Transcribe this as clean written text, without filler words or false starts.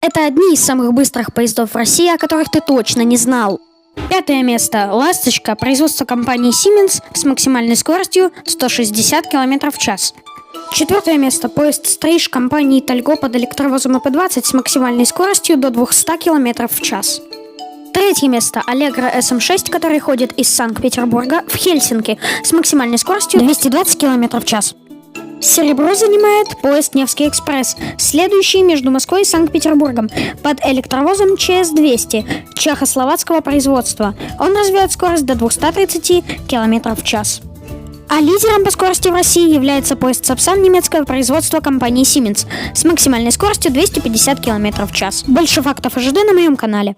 Это одни из самых быстрых поездов в России, о которых ты точно не знал. 5 место. «Ласточка», производство компании Siemens с максимальной скоростью 160 км в час. 4 место. Поезд «Стриж» компании Тальго под электровозом ИП-20 с максимальной скоростью до 200 км в час. 3 место. «Аллегро СМ-6», который ходит из Санкт-Петербурга в Хельсинки с максимальной скоростью 220 км в час. Серебро занимает поезд «Невский экспресс», следующий между Москвой и Санкт-Петербургом под электровозом ЧС-200 чехословацкого производства. Он развивает скорость до 230 км в час. А лидером по скорости в России является поезд «Сапсан» немецкого производства компании Siemens с максимальной скоростью 250 км в час. Больше фактов ожидай на моем канале.